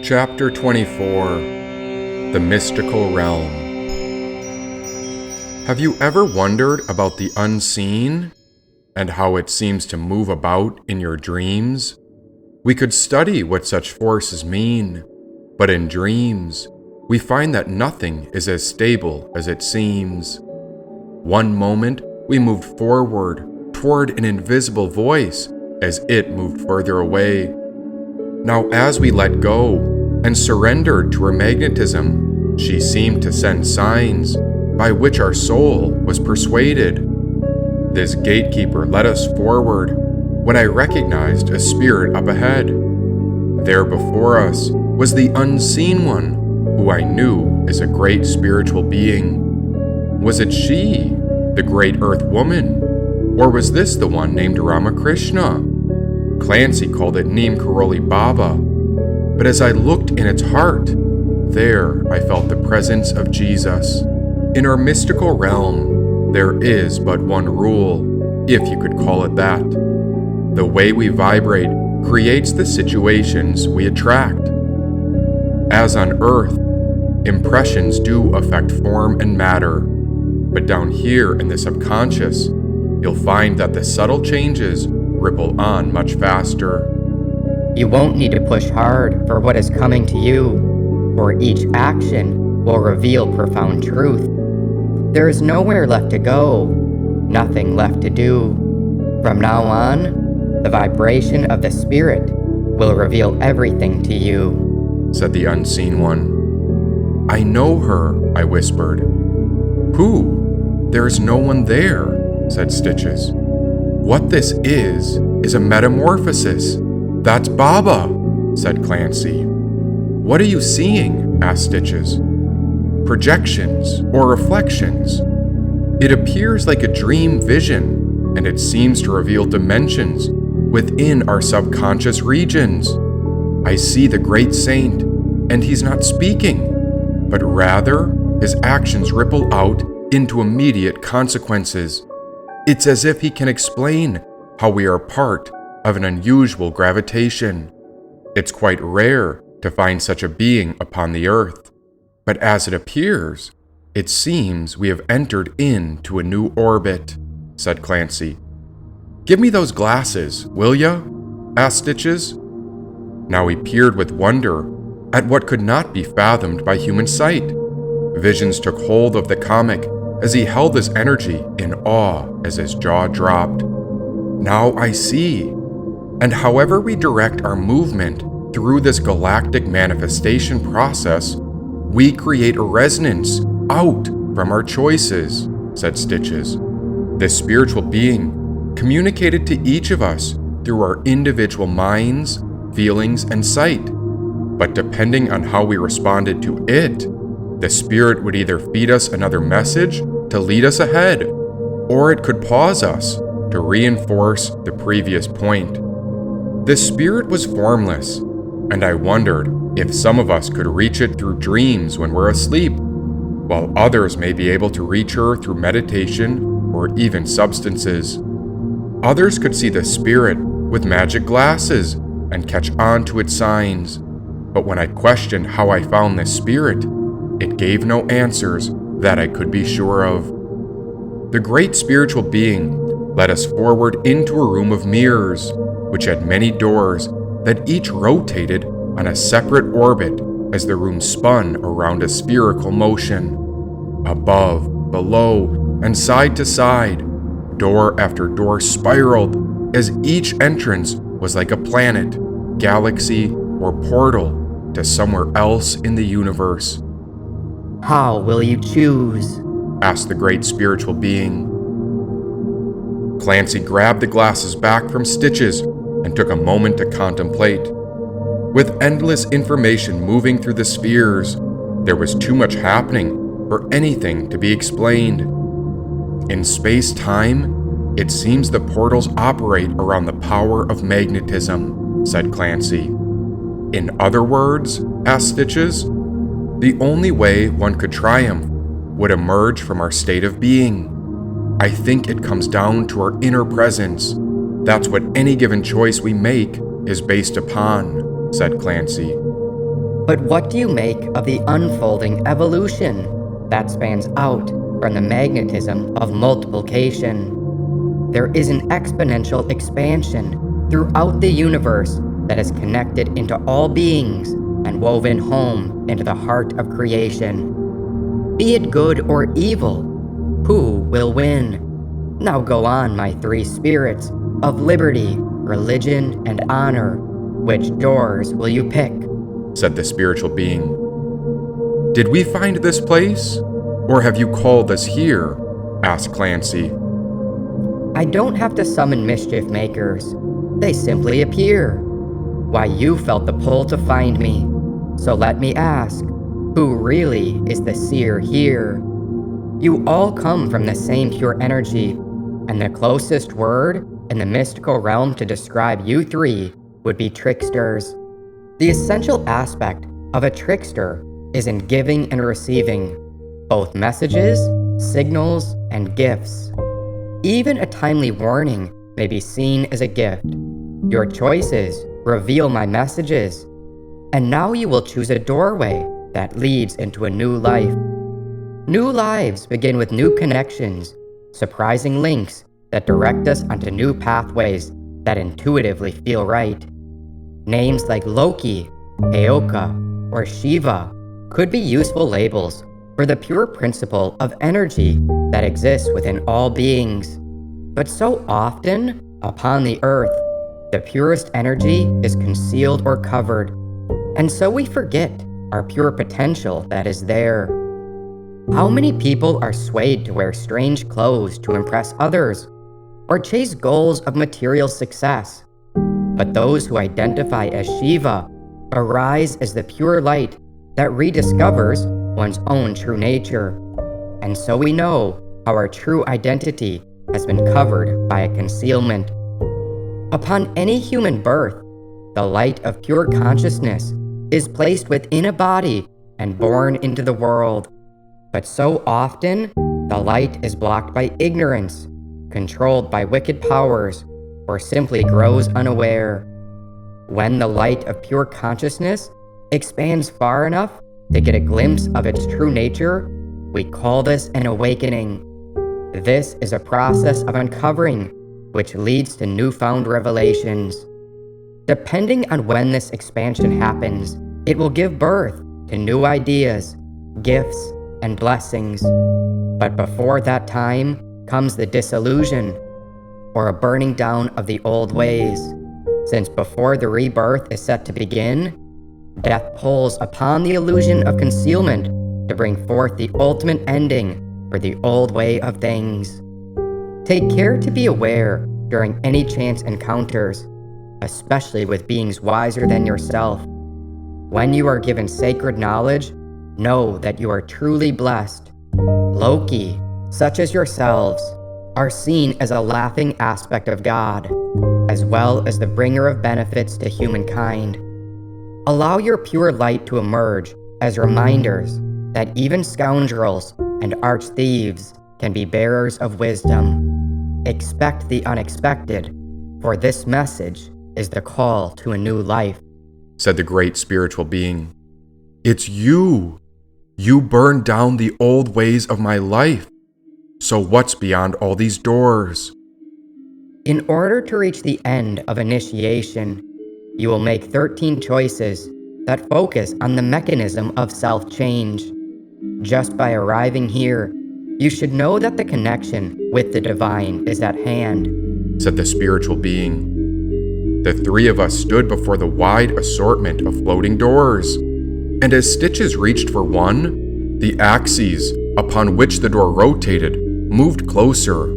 Chapter 24 The Mystical Realm. Have you ever wondered about the unseen and how it seems to move about in your dreams? We could study what such forces mean, but in dreams, we find that nothing is as stable as it seems. One moment, we moved forward toward an invisible voice as it moved further away. Now, as we let go and surrendered to her magnetism, she seemed to send signs by which our soul was persuaded. This gatekeeper led us forward when I recognized a spirit up ahead. There before us was the unseen one, who I knew is a great spiritual being. Was it she, the great earth woman, or was this the one named Ramakrishna? Clancy called it Neem Karoli Baba, but as I looked in its heart, there I felt the presence of Jesus. In our mystical realm, there is but one rule, if you could call it that. The way we vibrate creates the situations we attract. As on Earth, impressions do affect form and matter, but down here in the subconscious, you'll find that the subtle changes ripple on much faster. You won't need to push hard for what is coming to you, for each action will reveal profound truth. There is nowhere left to go, nothing left to do. From now on, the vibration of the Spirit will reveal everything to you, said the unseen one. I know her, I whispered. Who? There is no one there, said Stitches. What this is a metamorphosis. That's Baba, said Clancy. What are you seeing? Asked Stitches. Projections or reflections. It appears like a dream vision, and it seems to reveal dimensions within our subconscious regions. I see the great saint, and he's not speaking, but rather his actions ripple out into immediate consequences. It's as if he can explain how we are part of an unusual gravitation. It's quite rare to find such a being upon the earth, but as it appears, it seems we have entered into a new orbit, said Clancy. Give me those glasses, will ya? Asked Stitches. Now he peered with wonder at what could not be fathomed by human sight. Visions took hold of the comic as he held his energy in awe as his jaw dropped. Now I see. And however we direct our movement through this galactic manifestation process, we create a resonance out from our choices, said Stitches. This spiritual being communicated to each of us through our individual minds, feelings, and sight. But depending on how we responded to it, the spirit would either feed us another message to lead us ahead, or it could pause us to reinforce the previous point. The spirit was formless, and I wondered if some of us could reach it through dreams when we're asleep, while others may be able to reach her through meditation or even substances. Others could see the spirit with magic glasses and catch on to its signs, but when I questioned how I found this spirit, it gave no answers that I could be sure of. The great spiritual being led us forward into a room of mirrors, which had many doors that each rotated on a separate orbit as the room spun around a spherical motion. Above, below, and side to side, door after door spiraled as each entrance was like a planet, galaxy, or portal to somewhere else in the universe. How will you choose? Asked the great spiritual being. Clancy grabbed the glasses back from Stitches and took a moment to contemplate. With endless information moving through the spheres, there was too much happening for anything to be explained. In space-time, it seems the portals operate around the power of magnetism, said Clancy. In other words, asked Stitches, the only way one could triumph would emerge from our state of being. I think it comes down to our inner presence. That's what any given choice we make is based upon, said Clancy. But what do you make of the unfolding evolution that spans out from the magnetism of multiplication? There is an exponential expansion throughout the universe that is connected into all beings and woven home into the heart of creation. Be it good or evil, who will win? Now go on, my three spirits of liberty, religion, and honor. Which doors will you pick? Said the spiritual being. Did we find this place? Or have you called us here? Asked Clancy. I don't have to summon mischief makers. They simply appear. Why, you felt the pull to find me. So let me ask, who really is the seer here? You all come from the same pure energy, and the closest word in the mystical realm to describe you three would be tricksters. The essential aspect of a trickster is in giving and receiving, both messages, signals, and gifts. Even a timely warning may be seen as a gift. Your choices reveal my messages, and now you will choose a doorway that leads into a new life. New lives begin with new connections, surprising links that direct us onto new pathways that intuitively feel right. Names like Loki, Aoka, or Shiva could be useful labels for the pure principle of energy that exists within all beings. But so often, upon the earth, the purest energy is concealed or covered, and so we forget our pure potential that is there. How many people are swayed to wear strange clothes to impress others, or chase goals of material success? But those who identify as Shiva arise as the pure light that rediscovers one's own true nature. And so we know how our true identity has been covered by a concealment. Upon any human birth, the light of pure consciousness is placed within a body and born into the world. But so often, the light is blocked by ignorance, controlled by wicked powers, or simply grows unaware. When the light of pure consciousness expands far enough to get a glimpse of its true nature, we call this an awakening. This is a process of uncovering, which leads to newfound revelations. Depending on when this expansion happens, it will give birth to new ideas, gifts, and blessings. But before that time comes the disillusion, or a burning down of the old ways. Since before the rebirth is set to begin, death pulls upon the illusion of concealment to bring forth the ultimate ending for the old way of things. Take care to be aware during any chance encounters, especially with beings wiser than yourself. When you are given sacred knowledge, know that you are truly blessed. Loki, such as yourselves, are seen as a laughing aspect of God, as well as the bringer of benefits to humankind. Allow your pure light to emerge as reminders that even scoundrels and arch thieves can be bearers of wisdom. Expect the unexpected, for this message is the call to a new life, said the great spiritual being. It's you. You burned down the old ways of my life. So what's beyond all these doors? In order to reach the end of initiation, you will make 13 choices that focus on the mechanism of self-change. Just by arriving here, you should know that the connection with the divine is at hand, said the spiritual being. The three of us stood before the wide assortment of floating doors, and as Stitches reached for one, the axes upon which the door rotated moved closer.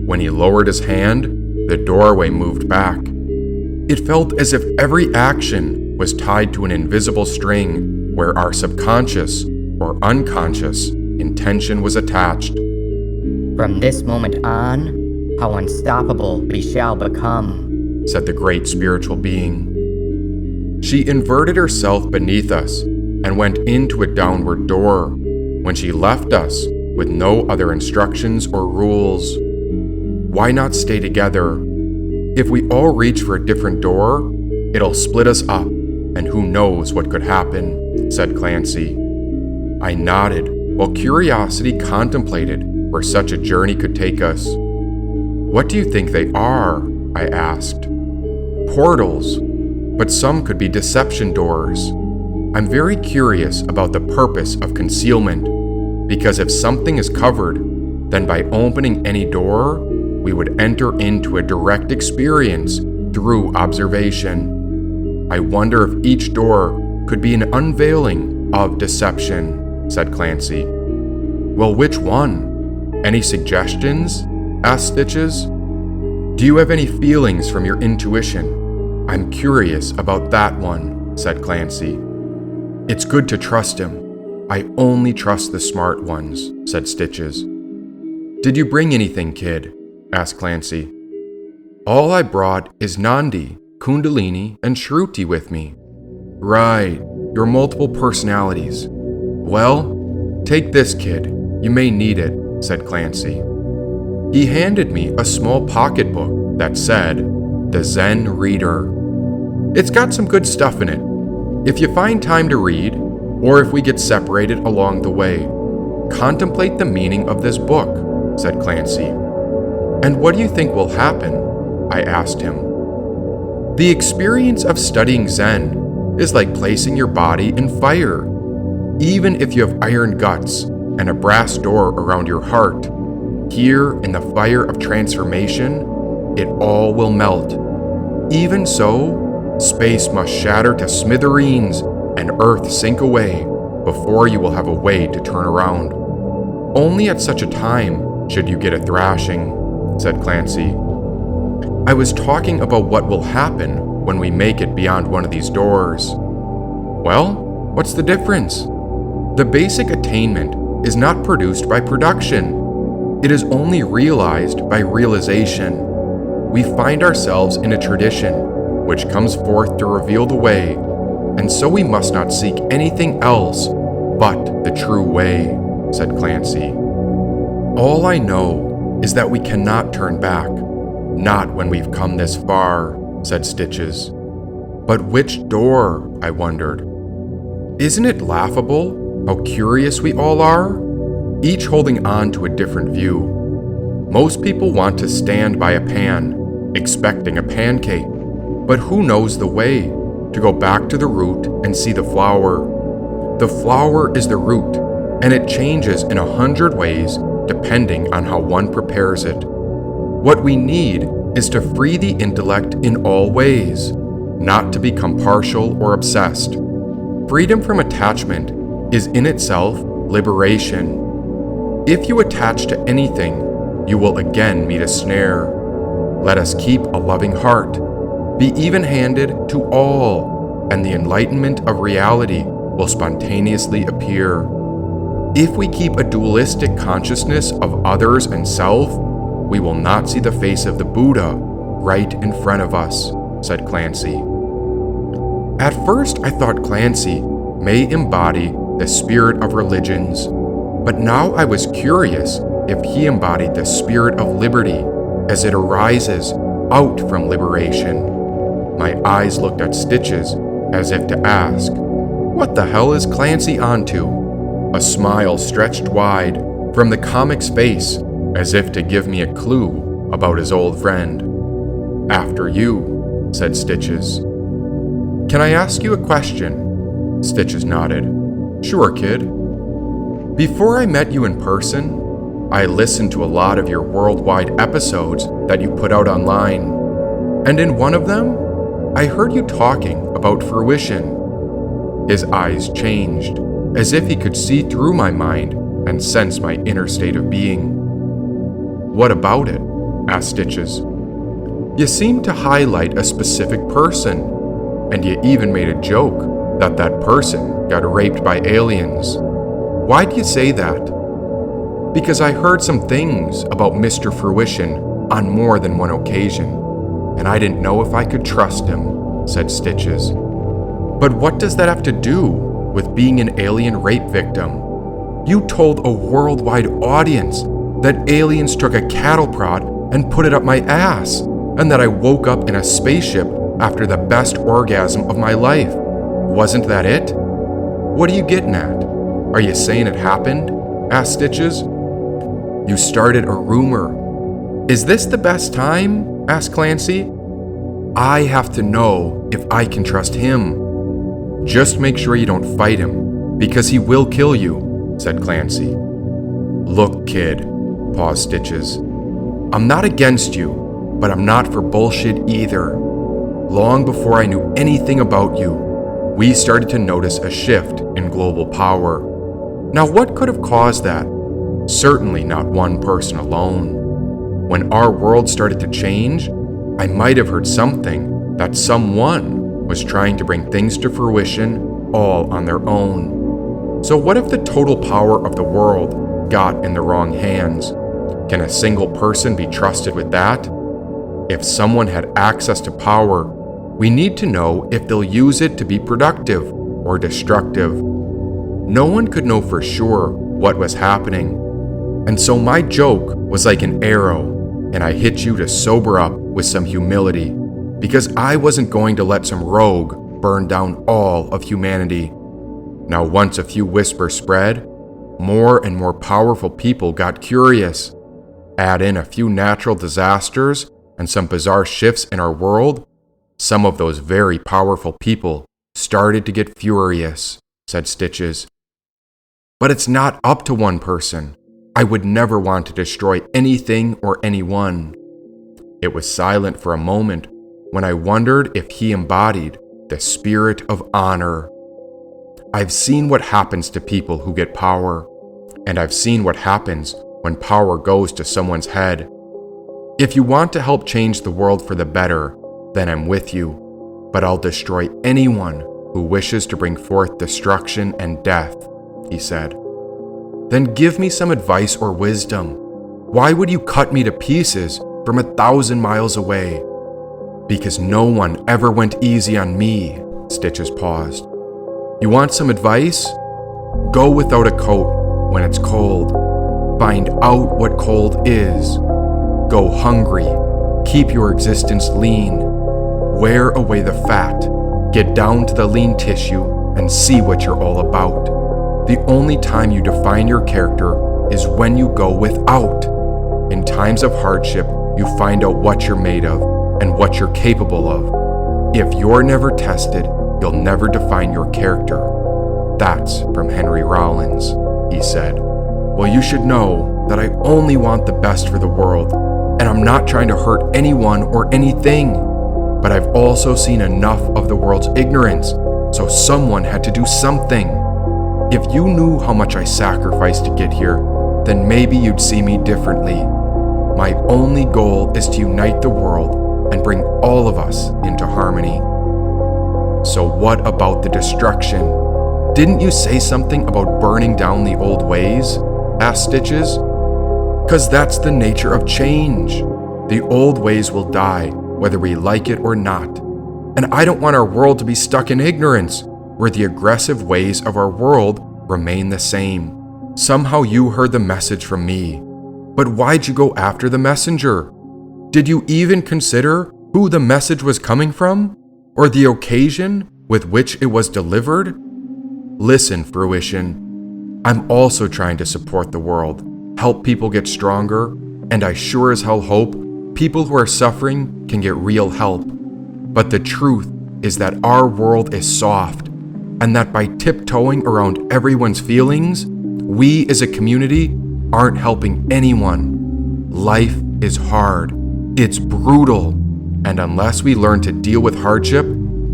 When he lowered his hand, the doorway moved back. It felt as if every action was tied to an invisible string where our subconscious or unconscious intention was attached. From this moment on, how unstoppable we shall become, said the great spiritual being. She inverted herself beneath us and went into a downward door when she left us with no other instructions or rules. Why not stay together? If we all reach for a different door, it'll split us up, and who knows what could happen. said Clancy. I nodded while curiosity contemplated where such a journey could take us. What do you think they are? I asked. Portals, but some could be deception doors. I'm very curious about the purpose of concealment, because if something is covered, then by opening any door, we would enter into a direct experience through observation. I wonder if each door could be an unveiling of deception, said Clancy. Well, which one? Any suggestions? Asked Stitches. Do you have any feelings from your intuition? I'm curious about that one, said Clancy. It's good to trust him. I only trust the smart ones, said Stitches. Did you bring anything, kid? Asked Clancy. All I brought is Nandi, Kundalini, and Shruti with me. Right, your multiple personalities. Well, take this, kid. You may need it, said Clancy. He handed me a small pocketbook that said, The Zen Reader. It's got some good stuff in it. If you find time to read, or if we get separated along the way, contemplate the meaning of this book, said Clancy. And what do you think will happen? I asked him. The experience of studying Zen is like placing your body in fire. Even if you have iron guts and a brass door around your heart, here in the fire of transformation, it all will melt. Even so, space must shatter to smithereens and earth sink away before you will have a way to turn around. Only at such a time should you get a thrashing, said Clancy. I was talking about what will happen when we make it beyond one of these doors. Well, what's the difference? The basic attainment is not produced by production. It is only realized by realization. We find ourselves in a tradition which comes forth to reveal the way, and so we must not seek anything else but the true way, said Clancy. All I know is that we cannot turn back, not when we've come this far, said Stitches. But which door? I wondered. Isn't it laughable how curious we all are, each holding on to a different view? Most people want to stand by a pan, expecting a pancake, but who knows the way to go back to the root and see the flower? The flower is the root, and it changes in 100 ways depending on how one prepares it. What we need is to free the intellect in all ways, not to become partial or obsessed. Freedom from attachment is in itself liberation. If you attach to anything, you will again meet a snare. Let us keep a loving heart. Be even-handed to all, and the enlightenment of reality will spontaneously appear. If we keep a dualistic consciousness of others and self, we will not see the face of the Buddha right in front of us, said Clancy. At first, I thought Clancy may embody the spirit of religions, but now I was curious if he embodied the spirit of liberty as it arises out from liberation. My eyes looked at Stitches as if to ask, what the hell is Clancy onto? A smile stretched wide from the comic's face as if to give me a clue about his old friend. After you, said Stitches. Can I ask you a question? Stitches nodded. Sure, kid. Before I met you in person, I listened to a lot of your worldwide episodes that you put out online. And in one of them, I heard you talking about fruition. His eyes changed, as if he could see through my mind and sense my inner state of being. What about it? Asked Stitches. You seemed to highlight a specific person, and you even made a joke that that person got raped by aliens. Why'd you say that? Because I heard some things about Mr. Fruition on more than one occasion, and I didn't know if I could trust him, said Stitches. But what does that have to do with being an alien rape victim? You told a worldwide audience that aliens took a cattle prod and put it up my ass, and that I woke up in a spaceship after the best orgasm of my life. Wasn't that it? What are you getting at? Are you saying it happened? Asked Stitches. You started a rumor. Is this the best time? Asked Clancy. I have to know if I can trust him. Just make sure you don't fight him, because he will kill you, said Clancy. Look, kid, paused Stitches. I'm not against you, but I'm not for bullshit either. Long before I knew anything about you, we started to notice a shift in global power. Now, what could have caused that? Certainly not one person alone. When our world started to change, I might have heard something that someone was trying to bring things to fruition all on their own. So what if the total power of the world got in the wrong hands? Can a single person be trusted with that? If someone had access to power, we need to know if they'll use it to be productive or destructive. No one could know for sure what was happening. And so my joke was like an arrow, and I hit you to sober up with some humility, because I wasn't going to let some rogue burn down all of humanity. Now, once a few whispers spread, more and more powerful people got curious. Add in a few natural disasters and some bizarre shifts in our world, some of those very powerful people started to get furious, said Stitches. But it's not up to one person. I would never want to destroy anything or anyone. It was silent for a moment when I wondered if he embodied the spirit of honor. I've seen what happens to people who get power, and I've seen what happens when power goes to someone's head. If you want to help change the world for the better, then I'm with you, but I'll destroy anyone who wishes to bring forth destruction and death, he said. Then give me some advice or wisdom. Why would you cut me to pieces from 1,000 miles away? Because no one ever went easy on me, Stitches paused. You want some advice? Go without a coat when it's cold. Find out what cold is. Go hungry. Keep your existence lean. Wear away the fat. Get down to the lean tissue and see what you're all about. The only time you define your character is when you go without. In times of hardship, you find out what you're made of and what you're capable of. If you're never tested, you'll never define your character. That's from Henry Rollins, he said. Well, you should know that I only want the best for the world, and I'm not trying to hurt anyone or anything. But I've also seen enough of the world's ignorance, so someone had to do something. If you knew how much I sacrificed to get here, then maybe you'd see me differently. My only goal is to unite the world and bring all of us into harmony. So what about the destruction? Didn't you say something about burning down the old ways? Asked Stitches. 'Cause that's the nature of change. The old ways will die, whether we like it or not. And I don't want our world to be stuck in ignorance, where the aggressive ways of our world remain the same. Somehow you heard the message from me. But why'd you go after the messenger? Did you even consider who the message was coming from? Or the occasion with which it was delivered? Listen, Fruition. I'm also trying to support the world, help people get stronger, and I sure as hell hope people who are suffering can get real help. But the truth is that our world is soft, and that by tiptoeing around everyone's feelings, we as a community aren't helping anyone. Life is hard, it's brutal, and unless we learn to deal with hardship,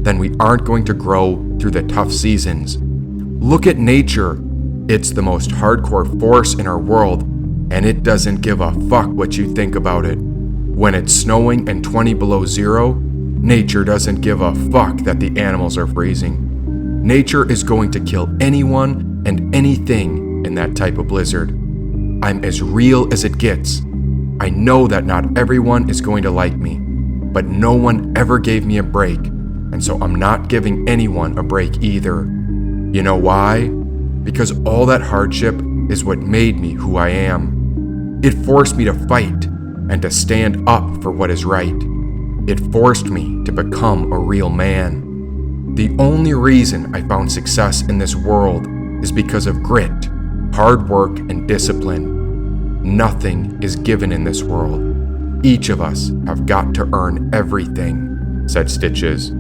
then we aren't going to grow through the tough seasons. Look at nature. It's the most hardcore force in our world, and it doesn't give a fuck what you think about it. When it's snowing and 20 below zero, nature doesn't give a fuck that the animals are freezing. Nature is going to kill anyone and anything in that type of blizzard. I'm as real as it gets. I know that not everyone is going to like me, but no one ever gave me a break, and so I'm not giving anyone a break either. You know why? Because all that hardship is what made me who I am. It forced me to fight and to stand up for what is right. It forced me to become a real man. The only reason I found success in this world is because of grit, hard work, and discipline. Nothing is given in this world. Each of us have got to earn everything, said Stitches.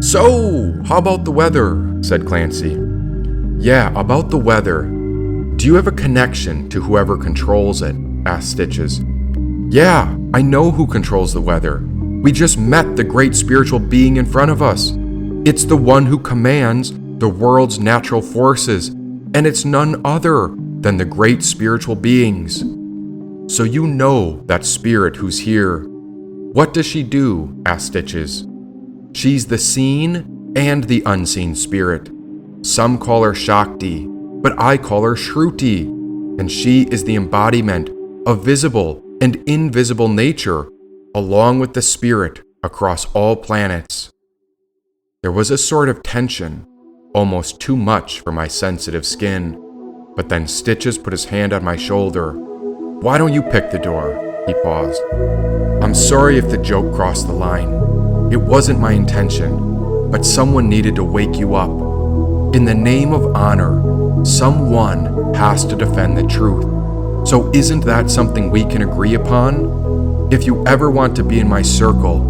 So, how about the weather? Said Clancy. Yeah, about the weather. Do you have a connection to whoever controls it? Asked Stitches. Yeah, I know who controls the weather. We just met the great spiritual being in front of us. It's the one who commands the world's natural forces, and it's none other than the great spiritual beings. So you know that spirit who's here. What does she do? Asked Stitches. She's the seen and the unseen spirit. Some call her Shakti, but I call her Shruti, and she is the embodiment of visible and invisible nature, along with the spirit across all planets. There was a sort of tension, almost too much for my sensitive skin, but then Stitches put his hand on my shoulder. Why don't you pick the door? He paused. I'm sorry if the joke crossed the line. It wasn't my intention, but someone needed to wake you up. In the name of honor, someone has to defend the truth. So isn't that something we can agree upon? If you ever want to be in my circle,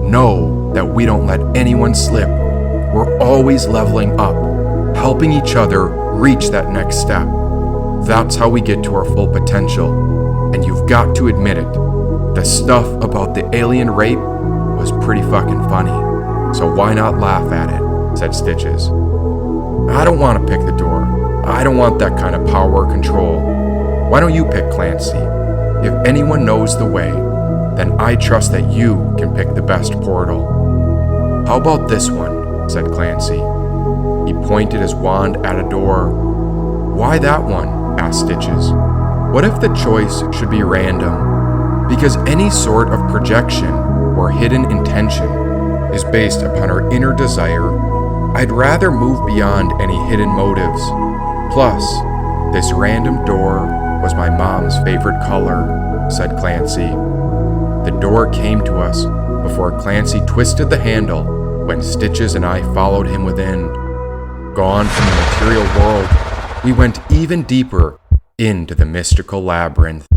know that we don't let anyone slip. We're always leveling up, helping each other reach that next step. That's how we get to our full potential. And you've got to admit it. The stuff about the alien rape was pretty fucking funny. So why not laugh at it? Said Stitches. I don't want to pick the door. I don't want that kind of power or control. Why don't you pick, Clancy? If anyone knows the way, then I trust that you can pick the best portal. How about this one? Said Clancy. He pointed his wand at a door. Why that one? Asked Stitches. What if the choice should be random? Because any sort of projection or hidden intention is based upon our inner desire. I'd rather move beyond any hidden motives. Plus, this random door was my mom's favorite color, said Clancy. The door came to us before Clancy twisted the handle when Stitches and I followed him within. Gone from the material world, we went even deeper into the mystical labyrinth.